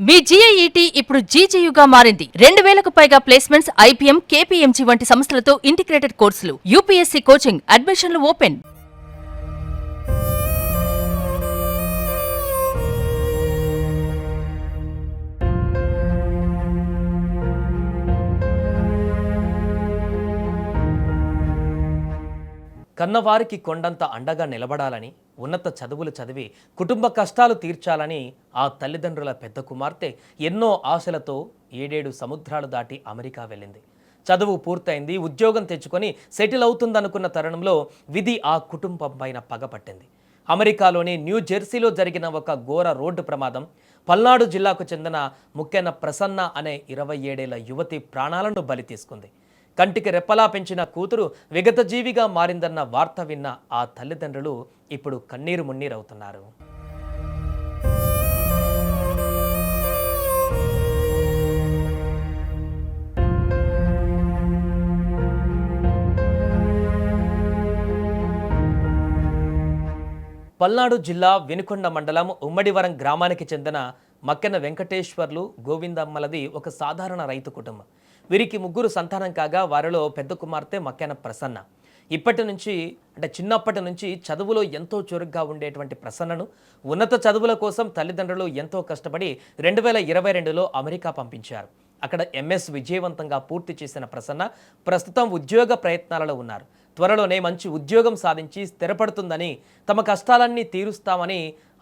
మీ జీఐఈటీ ఇప్పుడు జీజేయుగా మారింది. 2000కు పైగా ప్లేస్మెంట్స్, ఐపీఎం, కేపీఎంజీ వంటి సంస్థలతో ఇంటిగ్రేటెడ్ కోర్సులు, యూపీఎస్సీ కోచింగ్, అడ్మిషన్లు ఓపెన్. కన్నవారికి కొండంత అండగా నిలబడాలని, ఉన్నత చదువులు చదివి కుటుంబ కష్టాలు తీర్చాలని ఆ తల్లిదండ్రుల పెద్ద కుమార్తె ఎన్నో ఆశలతో 7 సముద్రాలు దాటి అమెరికా వెళ్ళింది. చదువు పూర్తయింది, ఉద్యోగం తెచ్చుకొని సెటిల్ అవుతుందనుకున్న తరుణంలో విధి ఆ కుటుంబం పైన పగపట్టింది. అమెరికాలోని న్యూ జెర్సీలో జరిగిన ఒక ఘోర రోడ్డు ప్రమాదం పల్నాడు జిల్లాకు చెందిన ముక్కెన ప్రసన్న అనే 27 ఏళ్ల యువతి ప్రాణాలను బలి తీసుకుంది. కంటికి రెప్పలా పెంచిన కూతురు విగతజీవిగా మారిందన్న వార్త విన్న ఆ తల్లిదండ్రులు ఇప్పుడు కన్నీరు మున్నీరవుతున్నారు. పల్నాడు జిల్లా వినుకొండ మండలం ఉమ్మడివరం గ్రామానికి చెందిన మక్కెన వెంకటేశ్వర్లు గోవిందమ్మలది ఒక సాధారణ రైతు కుటుంబం. వీరికి 3 సంతానం కాగా వారిలో పెద్ద కుమార్తె మక్కెన ప్రసన్న. చిన్నప్పటి నుంచి చదువులో ఎంతో చురుగ్గా ఉండేటువంటి ప్రసన్నను ఉన్నత చదువుల కోసం తల్లిదండ్రులు ఎంతో కష్టపడి 2022లో అమెరికా పంపించారు. అక్కడ ఎంఎస్ విజయవంతంగా పూర్తి చేసిన ప్రసన్న ప్రస్తుతం ఉద్యోగ ప్రయత్నాలలో ఉన్నారు. త్వరలోనే మంచి ఉద్యోగం సాధించి స్థిరపడుతుందని, తమ కష్టాలన్నీ తీరుస్తామని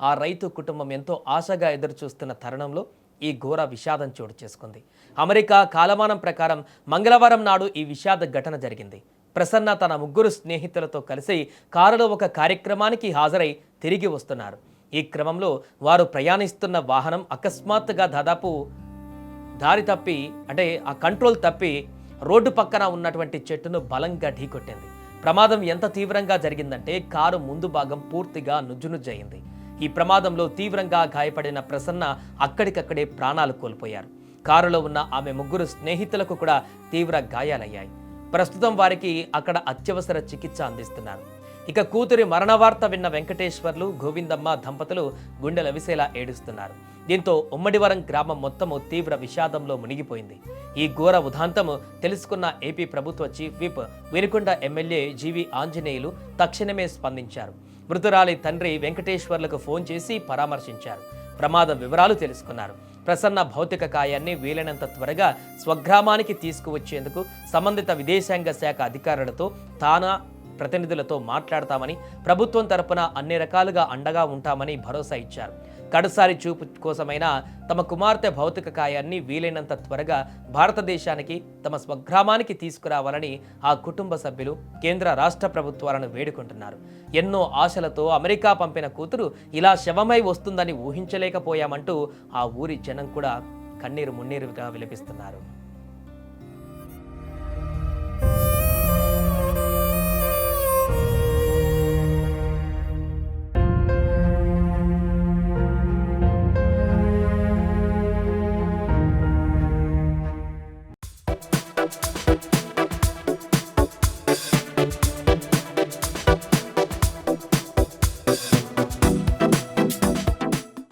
ఆ రైతు కుటుంబం ఎంతో ఆశగా ఎదురుచూస్తున్న తరుణంలో ఈ ఘోర విషాదం చోటు చేసుకుంది. అమెరికా కాలమానం ప్రకారం మంగళవారం నాడు ఈ విషాద ఘటన జరిగింది. ప్రసన్న తన 3 స్నేహితులతో కలిసి కారులో ఒక కార్యక్రమానికి హాజరై తిరిగి వస్తున్నారు. ఈ క్రమంలో వారు ప్రయాణిస్తున్న వాహనం అకస్మాత్తుగా దాదాపు దారి తప్పి ఆ కంట్రోల్ తప్పి రోడ్డు పక్కన ఉన్నటువంటి చెట్టును బలంగా ఢీకొట్టింది. ప్రమాదం ఎంత తీవ్రంగా జరిగిందంటే కారు ముందు భాగం పూర్తిగా నుజ్జునుజ్జయింది. ఈ ప్రమాదంలో తీవ్రంగా గాయపడిన ప్రసన్న అక్కడికక్కడే ప్రాణాలు కోల్పోయారు. కారులో ఉన్న ఆమె 3 స్నేహితులకు కూడా తీవ్ర గాయాలయ్యాయి. ప్రస్తుతం వారికి అక్కడ అత్యవసర చికిత్స అందిస్తున్నారు. ఇక కూతురి మరణ వార్త విన్న వెంకటేశ్వర్లు గోవిందమ్మ దంపతులు గుండెల విసేలా ఏడుస్తున్నారు. దీంతో ఉమ్మడివరం గ్రామం మొత్తము తీవ్ర విషాదంలో మునిగిపోయింది. ఈ ఘోర ఉదాంతము తెలుసుకున్న ఏపీ ప్రభుత్వ చీఫ్ విప్ వినుకొండ ఎమ్మెల్యే జీవి ఆంజనేయులు తక్షణమే స్పందించారు. మృతురాలి తండ్రి వెంకటేశ్వర్లకు ఫోన్ చేసి పరామర్శించారు. ప్రమాద వివరాలు తెలుసుకున్నారు. ప్రసన్న భౌతిక కాయాన్ని వీలైనంత త్వరగా స్వగ్రామానికి తీసుకువచ్చేందుకు సంబంధిత విదేశాంగ శాఖ అధికారులతో తానా ప్రతినిధులతో మాట్లాడతామని, ప్రభుత్వం తరపున అన్ని రకాలుగా అండగా ఉంటామని భరోసా ఇచ్చారు. కడసారి చూపు కోసమైనా తమ కుమార్తె భౌతిక కాయాన్ని వీలైనంత త్వరగా భారతదేశానికి, తమ స్వగ్రామానికి తీసుకురావాలని ఆ కుటుంబ సభ్యులు కేంద్ర రాష్ట్ర ప్రభుత్వాలను వేడుకుంటున్నారు. ఎన్నో ఆశలతో అమెరికా పంపిన కూతురు ఇలా శవమై వస్తుందని ఊహించలేకపోయామంటూ ఆ ఊరి జనం కూడా కన్నీరు మున్నీరుగా విలపిస్తున్నారు.